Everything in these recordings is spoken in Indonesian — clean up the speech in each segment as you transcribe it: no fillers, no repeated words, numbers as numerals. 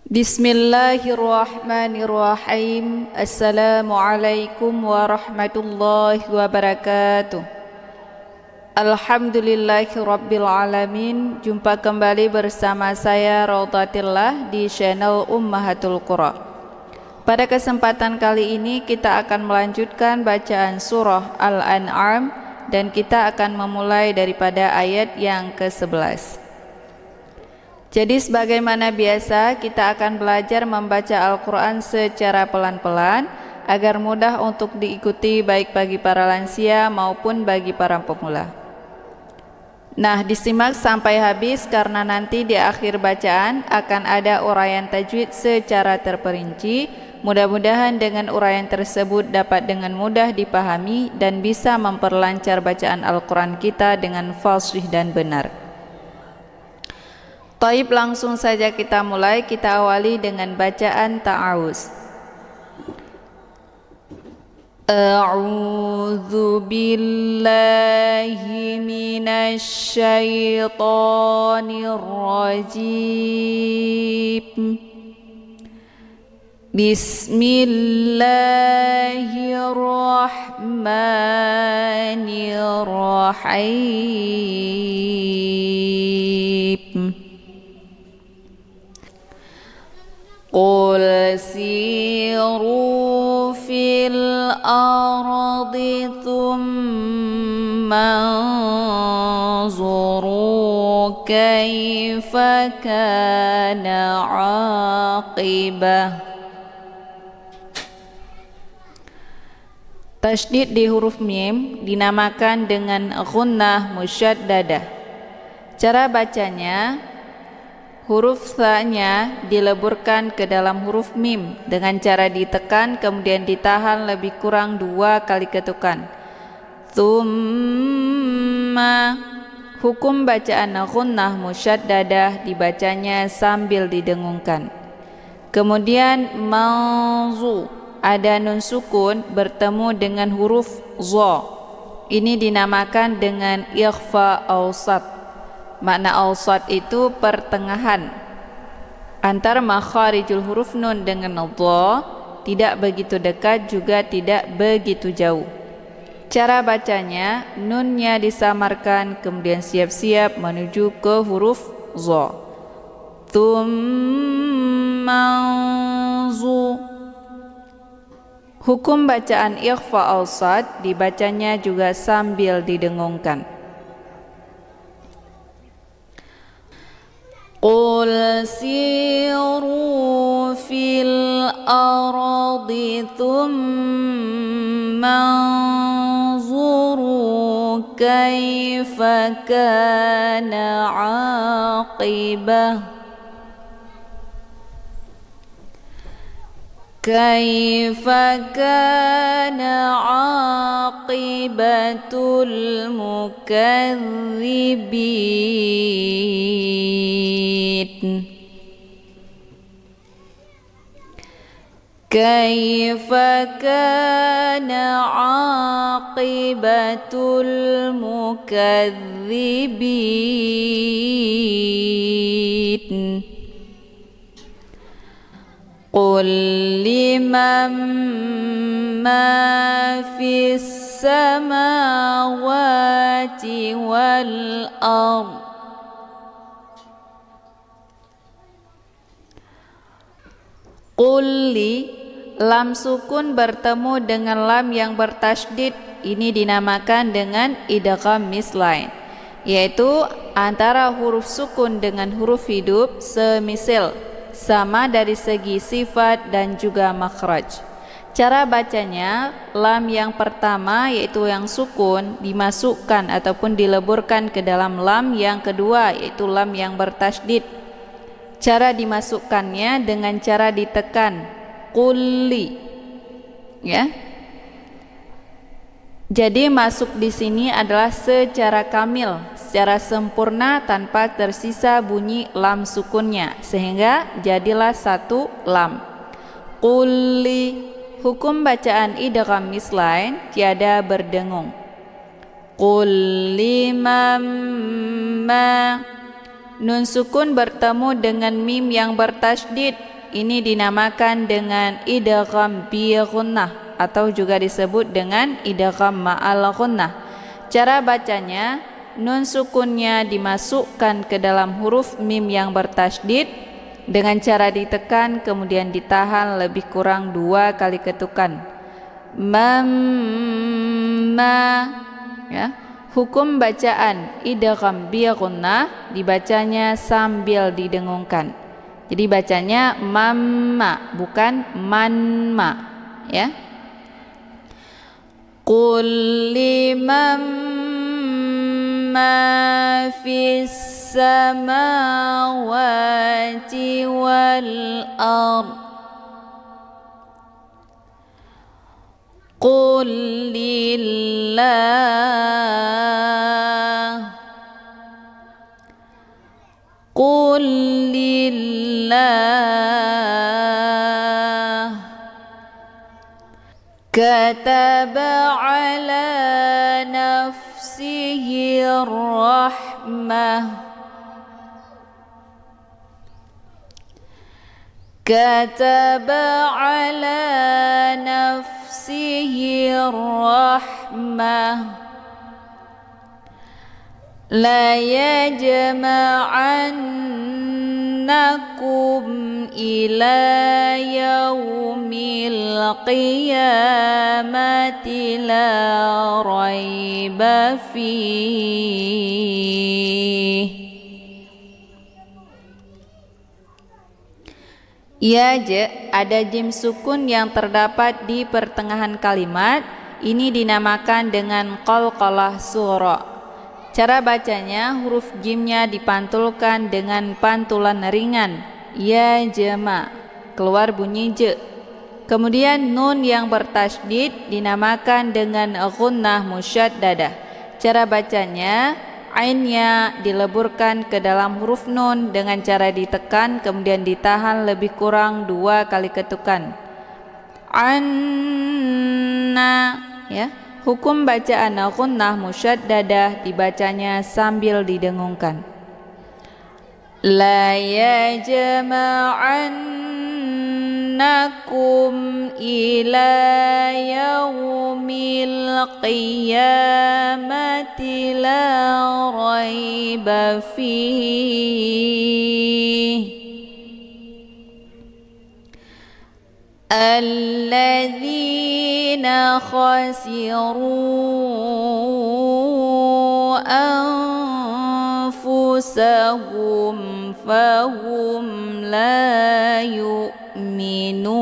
Bismillahirrahmanirrahim. Assalamualaikum warahmatullahi wabarakatuh. Alhamdulillahirabbil alamin. Jumpa kembali bersama saya Raudhatillah di channel Ummahatul Qura. Pada kesempatan kali ini kita akan melanjutkan bacaan surah Al-An'am dan kita akan memulai daripada ayat yang ke-11. Jadi sebagaimana biasa kita akan belajar membaca Al-Quran secara pelan-pelan agar mudah untuk diikuti baik bagi para lansia maupun bagi para pemula. Nah, disimak sampai habis karena nanti di akhir bacaan akan ada uraian tajwid secara terperinci. Mudah-mudahan dengan uraian tersebut dapat dengan mudah dipahami dan bisa memperlancar bacaan Al-Quran kita dengan fasih dan benar. Taib, langsung saja kita mulai. Kita awali dengan bacaan ta'awuz. A'udzu billahi minasy syaithanir rajim. Bismillahirrahmanirrahim. Qul siru fil ardi thumma anzuru kaifa kana aqibah. Tasydid di huruf mim dinamakan dengan ghunnah musyaddadah. Cara bacanya, huruf sa-nya dileburkan ke dalam huruf mim dengan cara ditekan kemudian ditahan lebih kurang 2 kali ketukan. Tsumma, hukum bacaan ghunnah musyaddadah dibacanya sambil didengungkan. Kemudian manzu, ada nun sukun bertemu dengan huruf za. Ini dinamakan dengan ikhfa awsat. Makna awsat itu pertengahan antara makharijul huruf nun dengan dha, tidak begitu dekat juga tidak begitu jauh. Cara bacanya, nunnya disamarkan kemudian siap-siap menuju ke huruf dha. Tsummanzu. Hukum bacaan ikhfa awsat dibacanya juga sambil didengungkan. Qul siru fil ardi thumma anzuru kaifa kana aqibah. Kaifa kana aqibatul mukadzibin. Kaifa kana aqibatul mukadzibin. Qul liman ma fis samawati wal ardh. Qul li, lam sukun bertemu dengan lam yang bertasydid, ini dinamakan dengan idgham mislain, yaitu antara huruf sukun dengan huruf hidup semisil, sama dari segi sifat dan juga makhraj. Cara bacanya, lam yang pertama yaitu yang sukun dimasukkan ataupun dileburkan ke dalam lam yang kedua yaitu lam yang bertasydid. Cara dimasukkannya dengan cara ditekan, qulli, ya. Jadi masuk di sini adalah secara kamil, secara sempurna tanpa tersisa bunyi lam sukunnya, sehingga jadilah satu lam. Qulli, hukum bacaan idgham mislain tiada berdengung. Qul limam ma, nun sukun bertemu dengan mim yang bertasydid, ini dinamakan dengan idgham bi ghunnah atau juga disebut dengan idgham ma'al ghunnah. Cara bacanya, nun sukunnya dimasukkan ke dalam huruf mim yang bertasydid dengan cara ditekan kemudian ditahan lebih kurang 2 kali ketukan. Ma, ya. Hukum bacaan idgham bi ghunnah dibacanya sambil didengungkan. Jadi bacanya mamma bukan manma, ya. Qul liman ma fis samawati wal ard. Qul lillah. Qul lillah. Kataba ala nafsihi rahmah. Kataba ala nafsihi rahmah. La yajma'annakum ila yaumil qiyamati la raiba fihi. Ya, ada jim sukun yang terdapat di pertengahan kalimat. Ini dinamakan dengan qalqalah sughra. Cara bacanya, huruf jimnya dipantulkan dengan pantulan ringan. Ya jama, keluar bunyi j. Kemudian nun yang bertasydid dinamakan dengan ghunnah musyaddadah. Cara bacanya, ainnya dileburkan ke dalam huruf nun dengan cara ditekan kemudian ditahan lebih kurang 2 kali ketukan. Anna, ya. Hukum bacaan ghunnah musyaddadah dibacanya sambil didengungkan. La yajma'annakum ila yaumil qiyamati la raiba fihi. Alladzina khasiru anfusahum fahum la yu'minun.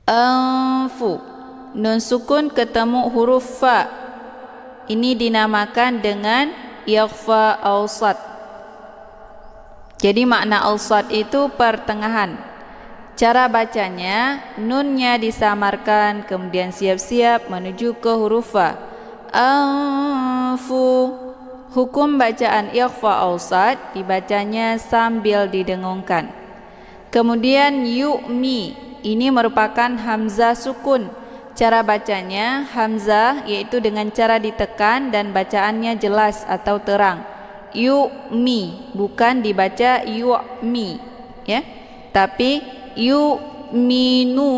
Anfu, nun sukun ketemu huruf fa. Ini dinamakan dengan ikhfa awsat. Jadi makna awsat itu pertengahan. Cara bacanya, nunnya disamarkan kemudian siap-siap menuju ke huruf fa. Anfu. Hukum bacaan ikhfa awsat dibacanya sambil didengungkan. Kemudian yu'mi, ini merupakan hamzah sukun. Cara bacanya hamzah yaitu dengan cara ditekan dan bacaannya jelas atau terang. Yu'mi, bukan dibaca yu'mi, ya, tapi yu'minun.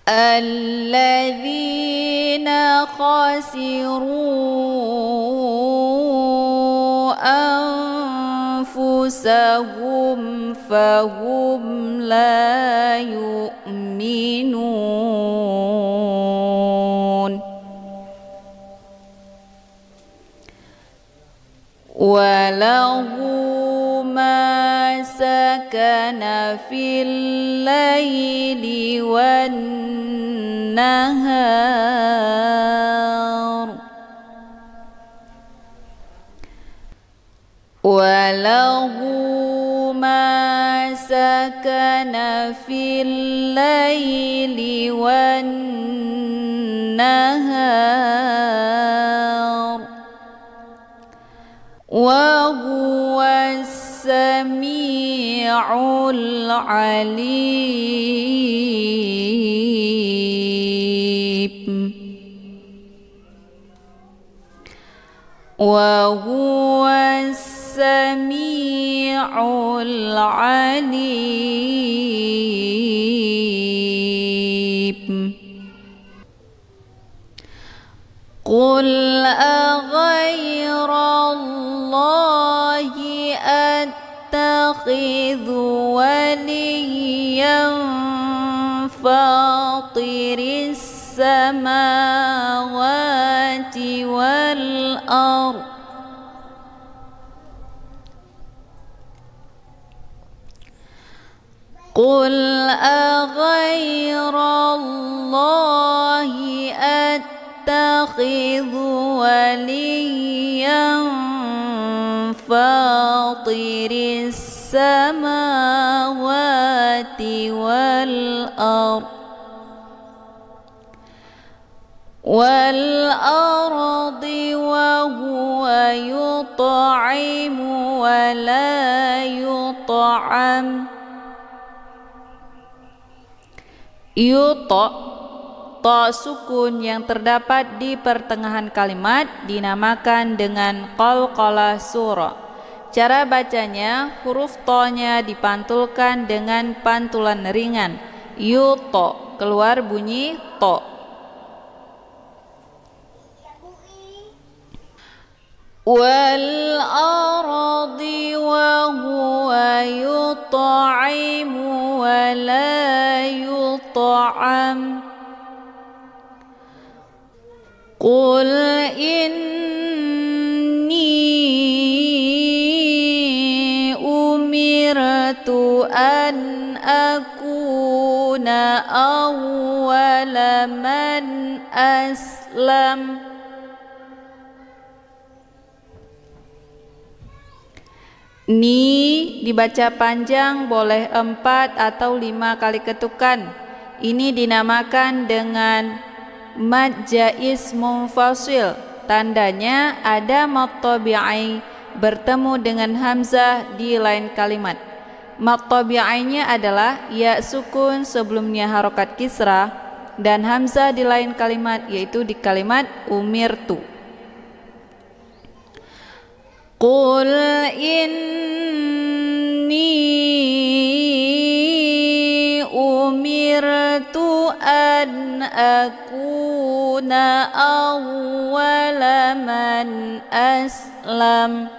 Alladzina khasiru anfusahum fahum la yu'minun. Walahu ma sakana fil laili wan nahar. Walahu ma sakana fil laili wan nahar. Wa huwas Sami'ul Alim. Wa huwas Sami'ul Alim. Qul aghairallahi attakhidhu waliyan fatiris samawati wal ardh. Qul aghairallahi attakhidhu waliyan fatiris samawati wal ardh والأرض وهو يطعم ولا يطعم. Yuto, to sukun yang terdapat di pertengahan kalimat dinamakan dengan qalqalah surah. Cara bacanya, huruf to-nya dipantulkan dengan pantulan ringan. Yuto, keluar bunyi to. Wal ardi wa huwa yut'imu wa la yut'am. Qul inni umirtu an akuna awwala man aslam. Ni dibaca panjang, boleh 4 atau 5 kali ketukan. Ini dinamakan dengan mad jaiz munfasil. Tandanya ada mad tabi'i bertemu dengan hamzah di lain kalimat. Mad tabi'inya adalah ya sukun sebelumnya harokat kisrah dan hamzah di lain kalimat, yaitu di kalimat umirtu. Qul inni umirtu an akuna awwala man aslam.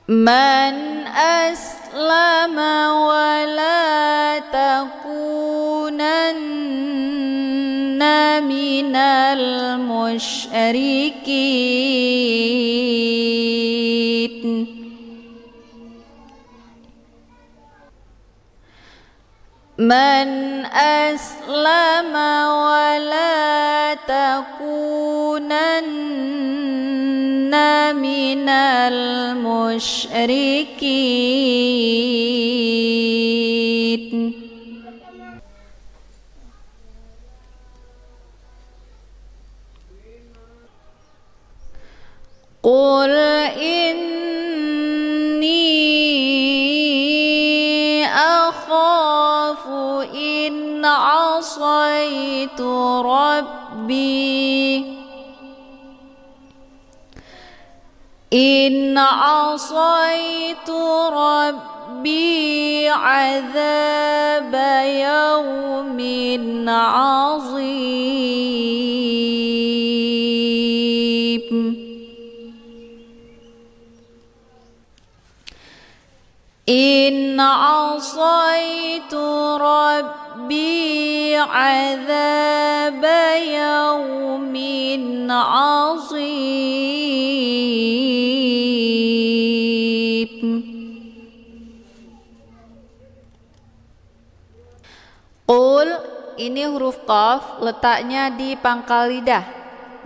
Man aslama wa la takunanna minal musyrikin. Man aslama wa la takunanna minal musyrikin. Qul inni akhafu in asaitu rabbi. In asaitu rabbi azaba yawmin azim. In asaitu rabbi azaba yawmin azim. Qul, ini huruf qaf, letaknya di pangkal lidah,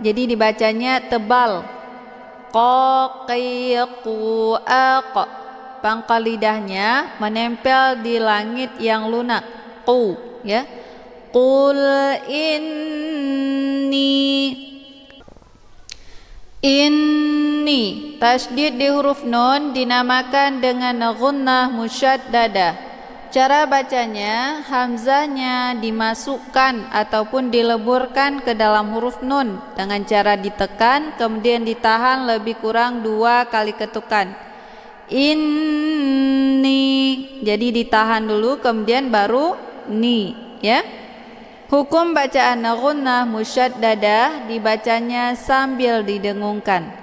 jadi dibacanya tebal. Qa qi qu aq. Pangkal lidahnya menempel di langit yang lunak. Qu, ya. Qul inni Inni, tasydid di huruf nun dinamakan dengan gunnah musyaddadah. Cara bacanya, hamzahnya dimasukkan ataupun dileburkan ke dalam huruf nun dengan cara ditekan kemudian ditahan lebih kurang 2 kali ketukan. Inni, jadi ditahan dulu kemudian baru ni, ya. Hukum bacaan gunnah musyaddadah dibacanya sambil didengungkan.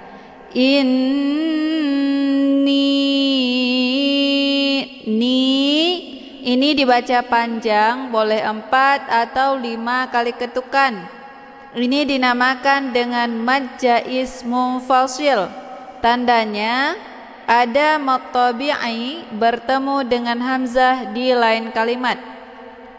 Ini dibaca panjang, boleh 4 atau 5 kali ketukan. Ini dinamakan dengan mad jaiz munfasil. Tandanya ada mad tabi'i bertemu dengan hamzah di lain kalimat.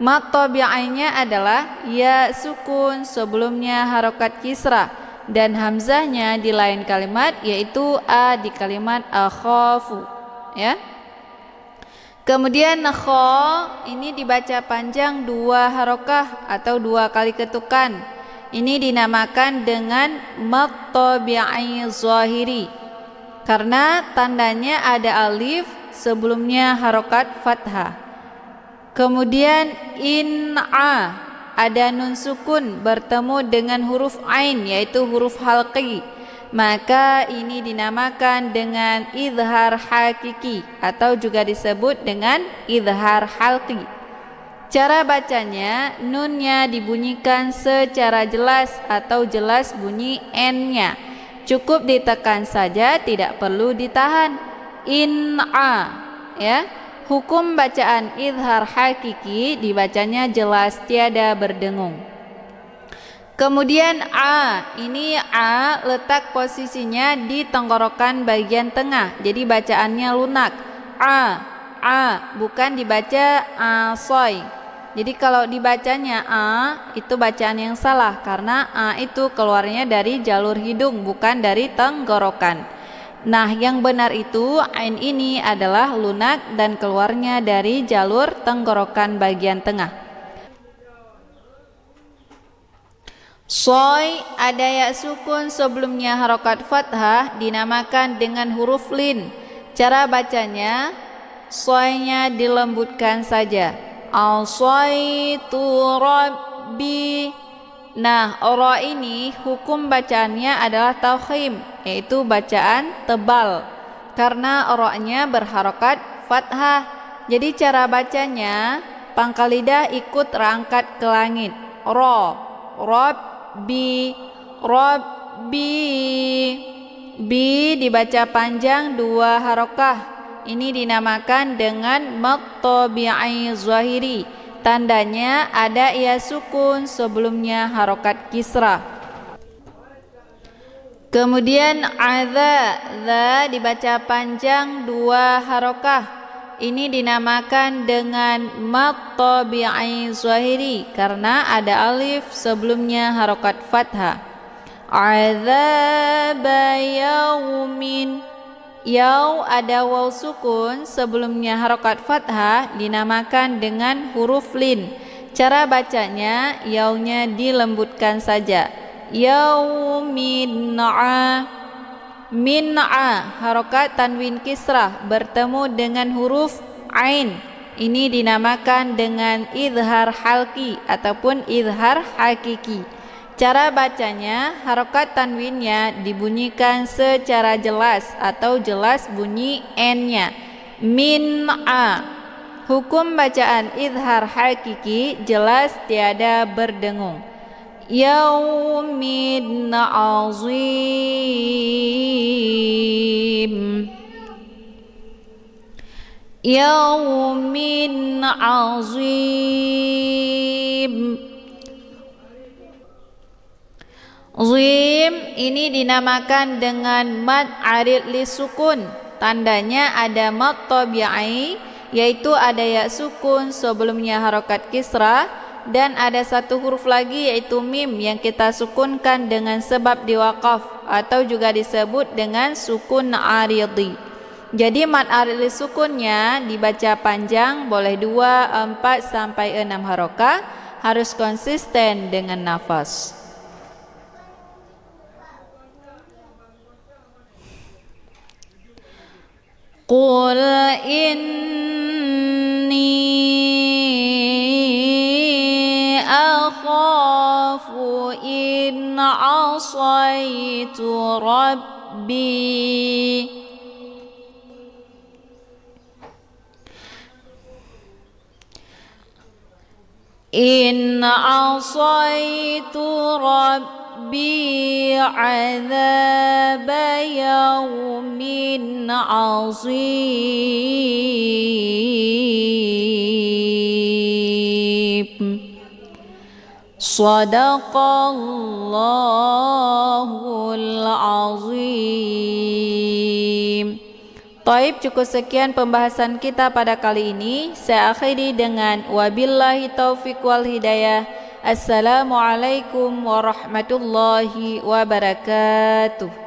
Mad tabi'inya adalah ya sukun sebelumnya harokat kisrah dan hamzahnya di lain kalimat yaitu a di kalimat akhafu, ya. Kemudian kha ini dibaca panjang 2 harokah atau 2 kali ketukan. Ini dinamakan dengan mad tabi'i zahiri karena tandanya ada alif sebelumnya harokat fathah. Kemudian in'a ada nun sukun bertemu dengan huruf ain yaitu huruf halqi. Maka ini dinamakan dengan izhar hakiki atau juga disebut dengan izhar halqi. Cara bacanya, nunnya dibunyikan secara jelas atau jelas bunyi n-nya. Cukup ditekan saja, tidak perlu ditahan. In'a, ya. Hukum bacaan izhar hakiki dibacanya jelas tiada berdengung. Kemudian a, ini a letak posisinya di tenggorokan bagian tengah. Jadi bacaannya lunak. A, bukan dibaca asoy. Jadi kalau dibacanya a itu bacaan yang salah karena a itu keluarnya dari jalur hidung bukan dari tenggorokan. Nah, yang benar itu ain ini adalah lunak dan keluarnya dari jalur tenggorokan bagian tengah. Soy ada ya sukun sebelumnya harokat fathah dinamakan dengan huruf lin. Cara bacanya, soynya dilembutkan saja. Al-soytu rabbi. Nah, ora ini hukum bacaannya adalah taukhim, yaitu bacaan tebal karena ora-nya berharokat fathah. Jadi cara bacanya, pangkal lidah ikut terangkat ke langit. Rabbi, bi dibaca panjang 2 harokah. Ini dinamakan dengan mad tabi'i zahiri. Tandanya ada ya sukun sebelumnya harokat kisrah. Kemudian za dibaca panjang 2 harokah. Ini dinamakan dengan mad tabi'i zahiri karena ada alif sebelumnya harokat fathah. Adzaba yaumin. Yau ada waw sukun sebelumnya harokat fathah dinamakan dengan huruf lin. Cara bacanya, yaunya dilembutkan saja. Yaumin'a. Min'a harokat tanwin kisrah bertemu dengan huruf ain. Ini dinamakan dengan izhar halqi ataupun izhar hakiki. Cara bacanya, harokat tanwinnya dibunyikan secara jelas atau jelas bunyi n-nya. Min'a. Hukum bacaan izhar hakiki jelas tiada berdengung. Yaumin azim. Yaumin azim. Zim ini dinamakan dengan mad arid li sukun. Tandanya ada mad tabi'i yaitu ada ya sukun sebelumnya harokat kisrah dan ada satu huruf lagi yaitu mim yang kita sukunkan dengan sebab diwaqaf atau juga disebut dengan sukun aridi. Jadi mad arid li sukunnya dibaca panjang boleh 2, 4 sampai 6 harokah, harus konsisten dengan nafas. Qul inni akhafu in asaitu rabbi. In asaitu rabbi azaba yawmin azim. Sadaqallahul azim. Taib, cukup sekian pembahasan kita pada kali ini. Saya akhiri dengan wabillahi taufiq wal hidayah. Assalamualaikum warahmatullahi wabarakatuh.